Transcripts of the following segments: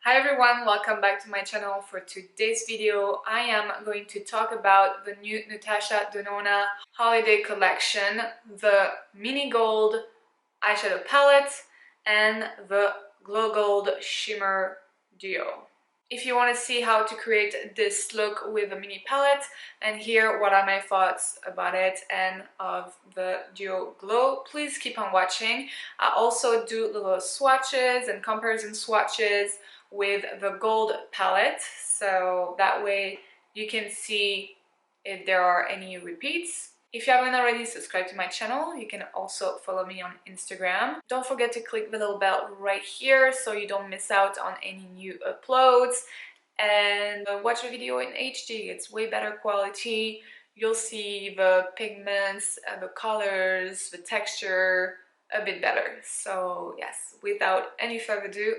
Hi everyone, welcome back to my channel. For today's video, I am going to talk about the new Natasha Denona Holiday collection, the Mini Gold eyeshadow palette and the Glow Gold Shimmer Duo. If you want to see how to create this look with the mini palette and hear what are my thoughts about it and of the Duo Glow, please keep on watching. I also do little swatches and comparison swatches with the gold palette, so that way you can see if there are any repeats. If you haven't already subscribed to my channel, you can also follow me on Instagram. Don't forget to click the little bell right here so you don't miss out on any new uploads. And watch the video in HD, it's way better quality. You'll see the pigments, the colors, the texture a bit better. So yes, without any further ado,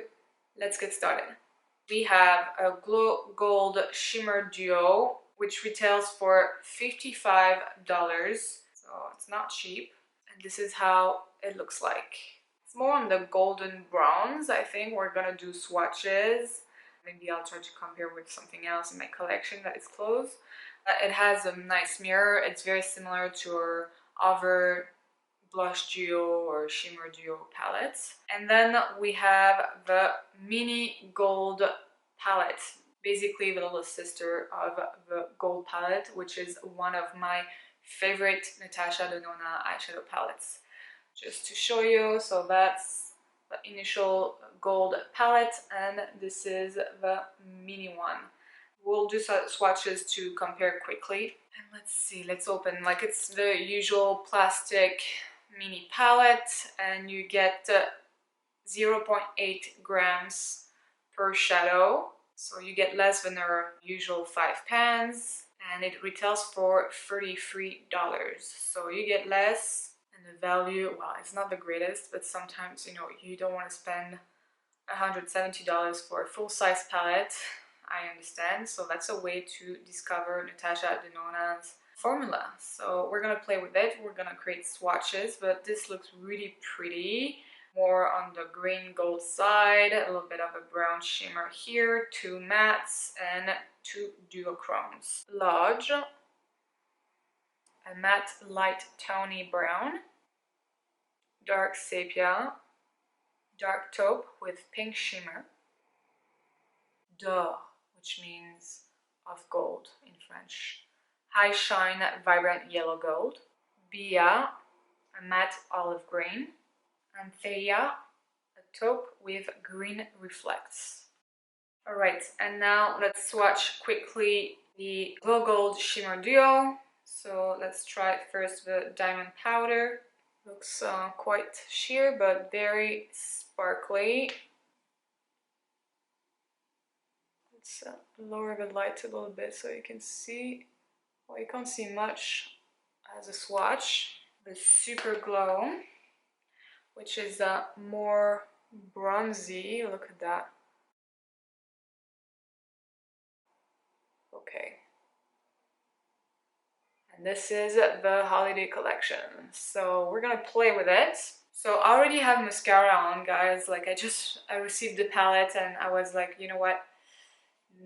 let's get started. We have a Glow Gold Shimmer Duo, which retails for $55, so it's not cheap. And this is how it looks like. It's more on the golden browns. I think we're gonna do swatches. Maybe I'll try to compare with something else in my collection that is close. It has a nice mirror. It's very similar to our other blush duo or shimmer duo palettes. And then we have the mini gold palette, basically the little sister of the gold palette, which is one of my favorite Natasha Denona eyeshadow palettes. Just to show you, so that's the initial gold palette and this is the mini one. We'll do some swatches to compare quickly. And let's see, let's open. Like, it's the usual plastic mini palette and you get 0.8 grams per shadow, so you get less than our usual 5 pans, and it retails for $33, so you get less. And the value, well, it's not the greatest, but sometimes, you know, you don't want to spend $170 for a full-size palette. I understand, so that's a way to discover Natasha Denona's formula. So we're gonna play with it, we're gonna create swatches, but this looks really pretty. More on the green gold side, a little bit of a brown shimmer here, 2 mattes and 2 duochromes. Lodge, a matte light tawny brown, dark sepia, dark taupe with pink shimmer, d'or, which means of gold in French, high shine vibrant yellow gold, Bia, a matte olive green, Anthea, a taupe with green reflects. Alright, and now let's swatch quickly the Glow Gold Shimmer Duo. So let's try first the diamond powder. Looks quite sheer but very sparkly. Let's lower the light a little bit so you can see. Well, you can't see much as a swatch. The Super Glow, which is more bronzy. Look at that. Okay. And this is the holiday collection. So we're gonna play with it. So I already have mascara on, guys. Like, I received the palette and I was like, you know what?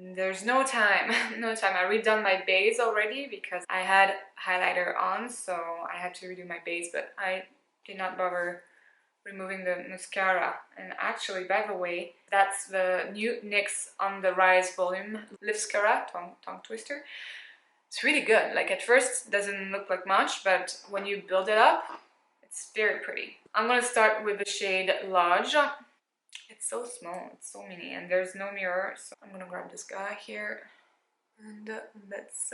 There's no time, no time. I redone my base already because I had highlighter on, so I had to redo my base, but I did not bother removing the mascara. And actually, by the way, that's the new NYX On The Rise Volume Lipscara, tongue twister. It's really good. Like, at first, it doesn't look like much, but when you build it up, it's very pretty. I'm gonna start with the shade Lodge. It's so small, it's so mini, and there's no mirror, so I'm gonna grab this guy here and let's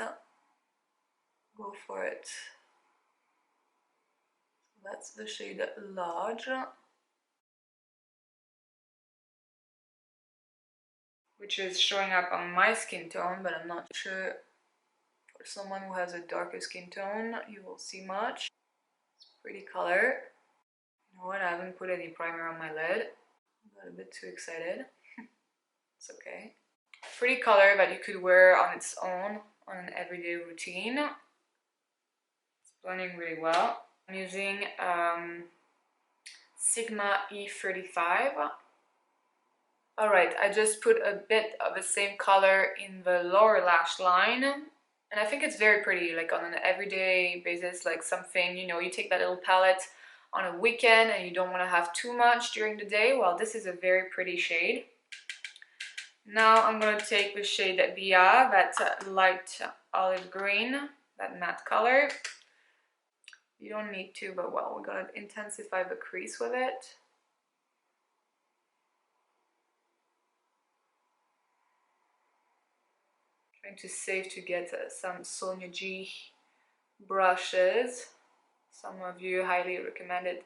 go for it. So that's the shade Lodge, which is showing up on my skin tone, but I'm not sure for someone who has a darker skin tone you will see much. It's a pretty color. You know what, I haven't put any primer on my lid. I got a bit too excited. It's okay. Pretty color that you could wear on its own on an everyday routine. It's blending really well. I'm using Sigma E35 Alright, I just put a bit of the same color in the lower lash line. And I think it's very pretty, like on an everyday basis, like something, you know, you take that little palette on a weekend and you don't want to have too much during the day. Well, this is a very pretty shade. Now I'm going to take the shade Via, that light olive green, that matte color. You don't need to, but well, we're going to intensify the crease with it. Trying to save to get some Sonia G brushes. Some of you highly recommended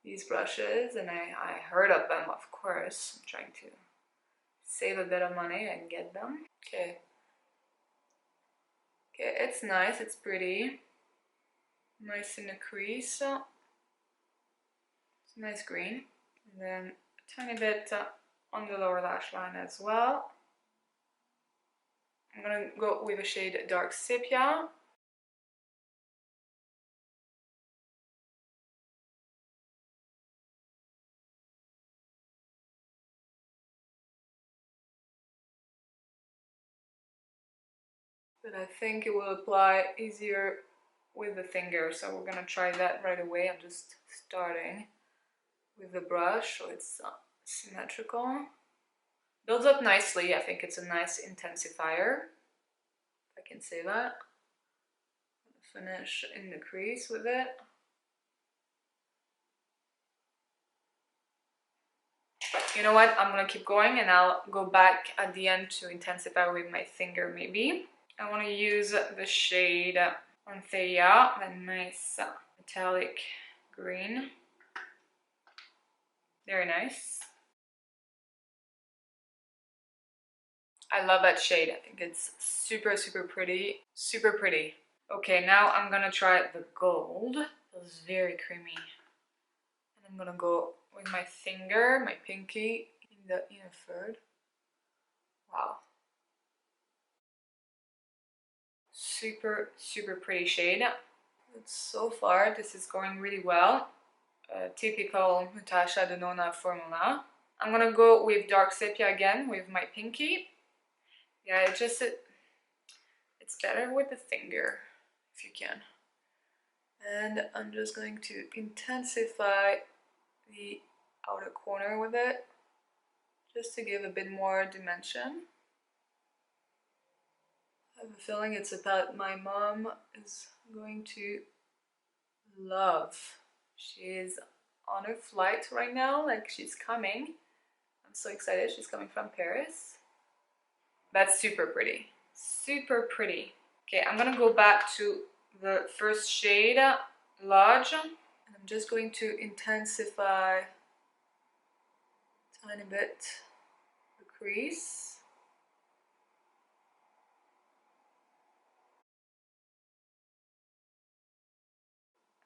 these brushes and I heard of them, of course. I'm trying to save a bit of money and get them. Okay. Okay, it's nice, it's pretty. Nice in the crease. It's nice green. And then a tiny bit on the lower lash line as well. I'm gonna go with the shade Dark Sepia. But I think it will apply easier with the finger, so we're gonna try that right away. I'm just starting with the brush so it's symmetrical. Builds up nicely. I think it's a nice intensifier, if I can say that. Finish in the crease with it. You know what? I'm gonna keep going and I'll go back at the end to intensify with my finger maybe. I want to use the shade Anthea, that nice metallic green. Very nice. I love that shade. I think it's super, super pretty. Super pretty. Okay, now I'm gonna try the gold. It's very creamy. And I'm gonna go with my finger, my pinky, in the inner third. Wow. Super, super pretty shade. So far, this is going really well. Typical Natasha Denona formula. I'm gonna go with Dark Sepia again with my pinky. Yeah, it's better with the finger, if you can. And I'm just going to intensify the outer corner with it, just to give a bit more dimension. I have a feeling it's a palette my mom is going to love. She is on her flight right now, like she's coming. I'm so excited, she's coming from Paris. That's super pretty, super pretty. Okay, I'm gonna go back to the first shade, Lodge, and I'm just going to intensify a tiny bit the crease.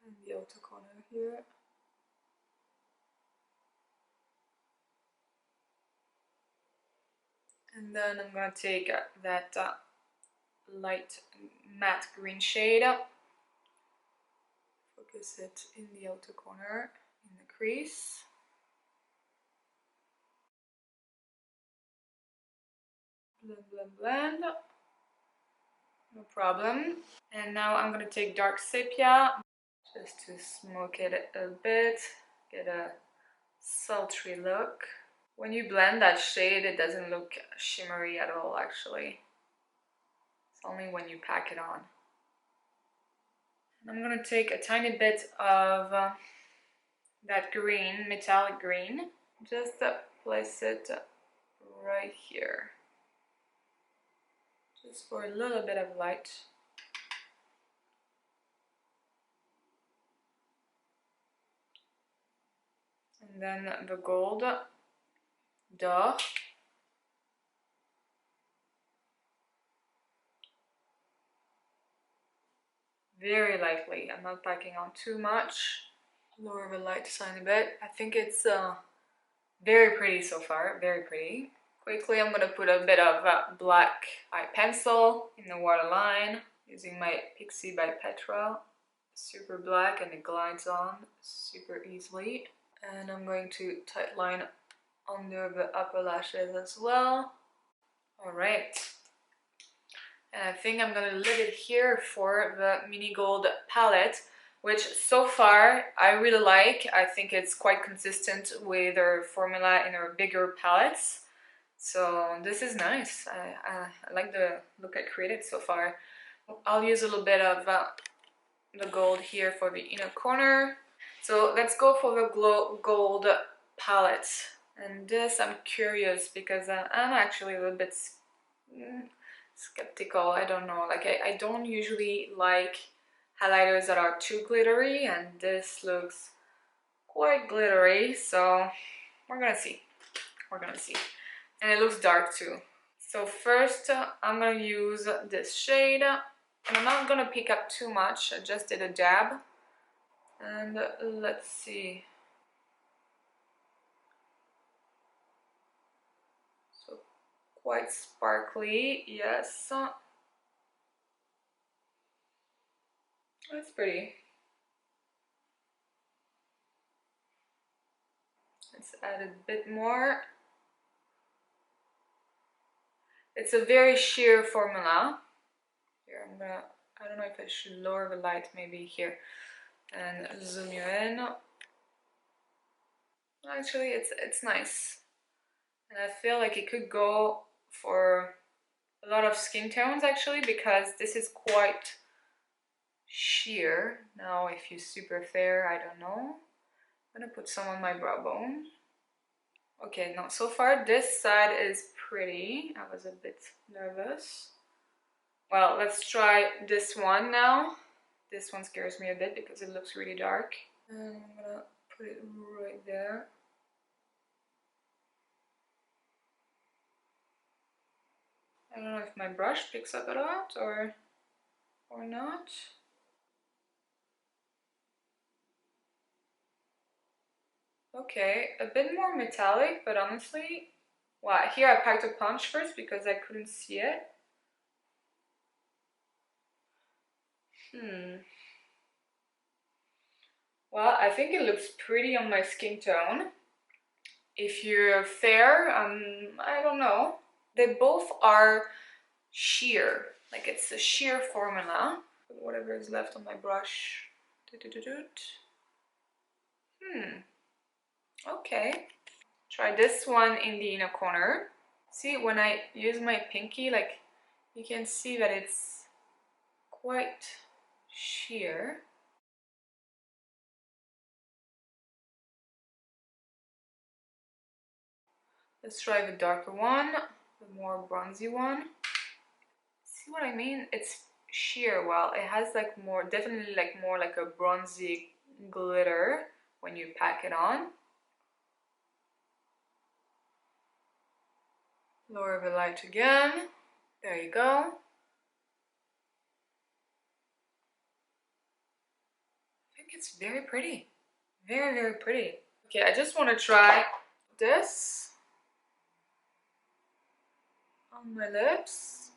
And the outer corner here. And then I'm gonna take that light matte green shade, focus it in the outer corner, in the crease. Blend, blend, blend. No problem. And now I'm gonna take Dark Sepia, just to smoke it a bit, get a sultry look. When you blend that shade, it doesn't look shimmery at all, actually. It's only when you pack it on. And I'm gonna take a tiny bit of that green, metallic green, just place it right here, just for a little bit of light. And then the gold, D'Or. Very lightly, I'm not packing on too much. Lower the light a tiny bit. I think it's very pretty so far, very pretty. Quickly, I'm gonna put a bit of black eye pencil in the waterline using my Pixie by Petra. Super black and it glides on super easily. And I'm going to tight line under the upper lashes as well. Alright. And I think I'm gonna leave it here for the Mini Gold palette, which so far I really like. I think it's quite consistent with her formula in her bigger palettes. So this is nice. I like the look I created so far. I'll use a little bit of the gold here for the inner corner. So let's go for the gold palette. And this I'm curious because I'm actually a little bit skeptical. I don't know, like I don't usually like highlighters that are too glittery, and this looks quite glittery, so we're gonna see. And it looks dark too. So first I'm gonna use this shade, and I'm not gonna pick up too much. I just did a dab, and let's see. So quite sparkly, yes. That's pretty. Let's add a bit more. It's a very sheer formula. Here I don't know if I should lower the light maybe here and zoom you in. Actually, it's nice. And I feel like it could go for a lot of skin tones actually, because this is quite sheer. Now if you're super fair, I don't know. I'm gonna put some on my brow bone. Okay, no, so far this side is pretty. I was a bit nervous. Well, let's try this one now. This one scares me a bit because it looks really dark. And I'm gonna put it right there. I don't know if my brush picks up a lot or not. Okay, a bit more metallic, but honestly, wow, here I packed a punch first because I couldn't see it. Well, I think it looks pretty on my skin tone. If you're fair, I don't know. They both are sheer, like it's a sheer formula. Whatever is left on my brush. Okay. Try this one in the inner corner. See, when I use my pinky, like you can see that it's quite sheer. Let's try the darker one, the more bronzy one. See what I mean? It's sheer. Well, it has like more, definitely like more like a bronzy glitter when you pack it on. Lower the light again. There you go. I think it's very pretty. Very, very pretty. Okay, I just want to try this on my lips.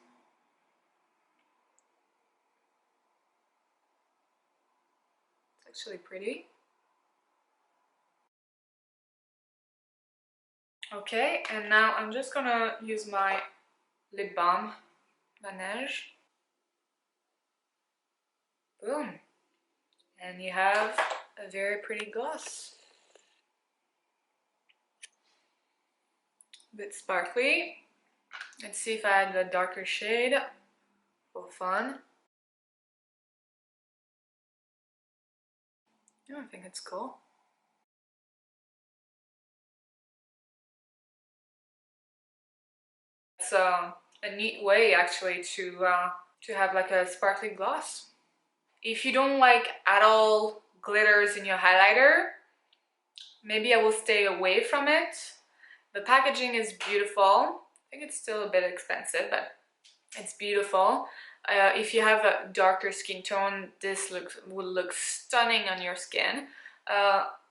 It's actually pretty. Okay, and now I'm just gonna use my lip balm, Manège. Boom. And you have a very pretty gloss. A bit sparkly. Let's see if I add the darker shade for fun. Yeah, I think it's cool. It's a neat way actually to have like a sparkly gloss. If you don't like at all glitters in your highlighter, maybe I will stay away from it. The packaging is beautiful. I think it's still a bit expensive, but it's beautiful. If you have a darker skin tone, this will look stunning on your skin.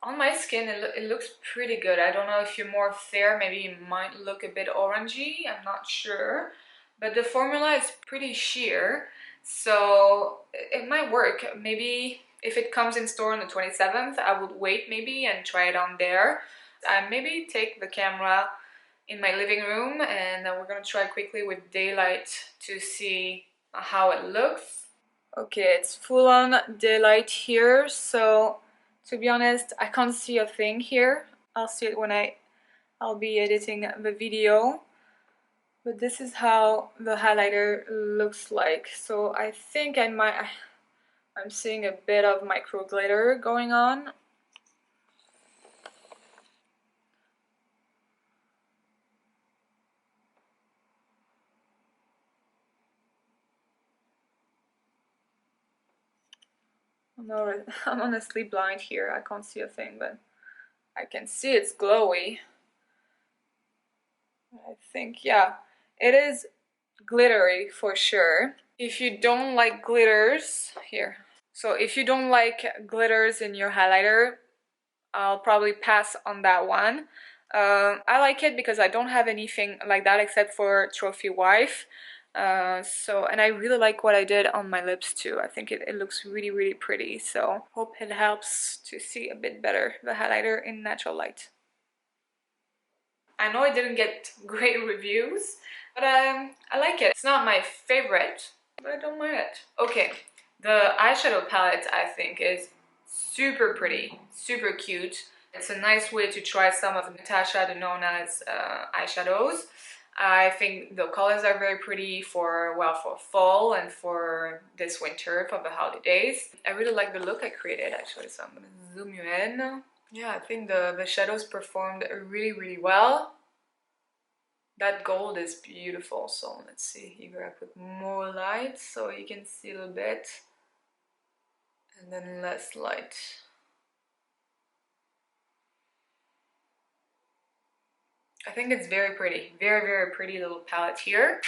On my skin, it looks pretty good. I don't know if you're more fair, maybe it might look a bit orangey, I'm not sure. But the formula is pretty sheer, so it might work. Maybe if it comes in store on the 27th, I would wait maybe and try it on there. I maybe take the camera in my living room and we're gonna try quickly with daylight to see how it looks. Okay, it's full on daylight here, so to be honest, I can't see a thing here. I'll see it when I'll be editing the video. But this is how the highlighter looks like. So I think I'm seeing a bit of micro glitter going on. I'm honestly blind here. I can't see a thing, but I can see it's glowy. I think, yeah, it is glittery for sure. If you don't like glitters, here. So if you don't like glitters in your highlighter, I'll probably pass on that one. I like it because I don't have anything like that except for Trophy Wife. And I really like what I did on my lips too. I think it looks really pretty, so hope it helps to see a bit better the highlighter in natural light. I know it didn't get great reviews, but I like it. It's not my favorite, but I don't mind it. Okay, the eyeshadow palette I think is super pretty, super cute. It's a nice way to try some of Natasha Denona's eyeshadows. I think the colors are very pretty for, well, for fall and for this winter, for the holidays. I really like the look I created actually, so I'm gonna zoom you in. Yeah, I think the shadows performed really well. That gold is beautiful, so let's see, here I put more light so you can see a little bit, and then less light. I think it's very pretty, very pretty little palette here.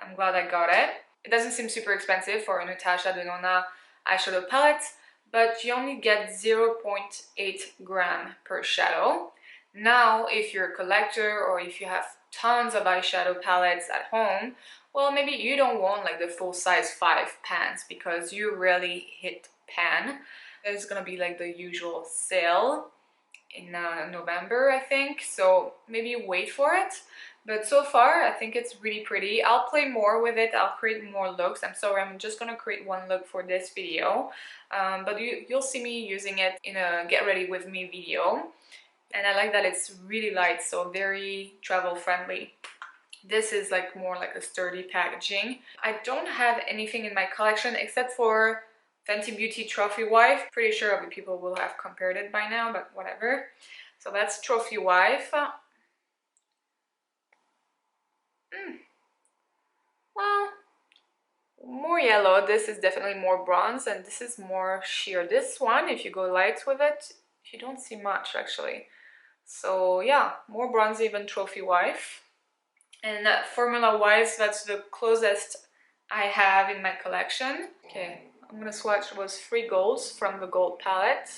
I'm glad I got it. It doesn't seem super expensive for a Natasha Denona eyeshadow palette, but you only get 0.8 gram per shadow. Now, if you're a collector or if you have tons of eyeshadow palettes at home, well, maybe you don't want like the full size 5 pans because you rarely hit pan. There's gonna be like the usual sale in November, I think, so maybe wait for it. But so far I think it's really pretty. I'll play more with it, I'll create more looks. I'm sorry, I'm just gonna create one look for this video, but you'll see me using it in a get ready with me video. And I like that it's really light, so very travel friendly. This is like more like a sturdy packaging. I don't have anything in my collection except for Fenty Beauty Trophy Wife. Pretty sure other people will have compared it by now, but whatever. So that's Trophy Wife. Well, more yellow. This is definitely more bronze, and this is more sheer. This one, if you go light with it, you don't see much actually. So yeah, more bronzy than Trophy Wife. And formula wise, that's the closest I have in my collection. Okay, I'm gonna swatch those 3 golds from the gold palette.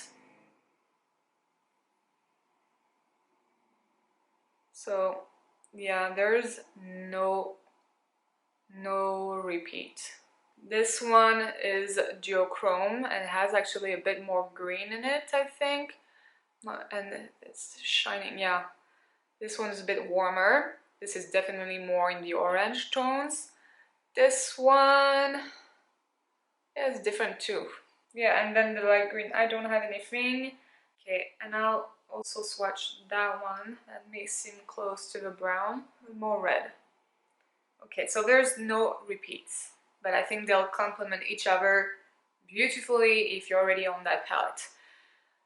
So yeah, there's no repeat. This one is duochrome and has actually a bit more green in it, I think. And it's shining, yeah. This one is a bit warmer. This is definitely more in the orange tones. This one is different too. Yeah, and then the light green, I don't have anything. Okay, and I'll also swatch that one. That may seem close to the brown, more red. Okay, so there's no repeats, but I think they'll complement each other beautifully if you're already on that palette.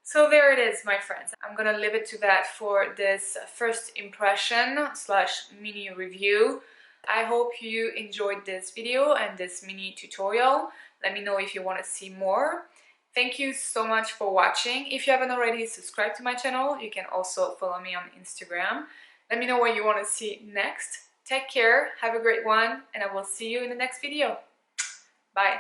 So there it is, my friends. I'm gonna leave it to that for this first impression slash mini review. I hope you enjoyed this video and this mini tutorial. Let me know if you want to see more. Thank you so much for watching. If you haven't already subscribed to my channel, you can also follow me on Instagram. Let me know what you want to see next. Take care, have a great one, and I will see you in the next video. Bye!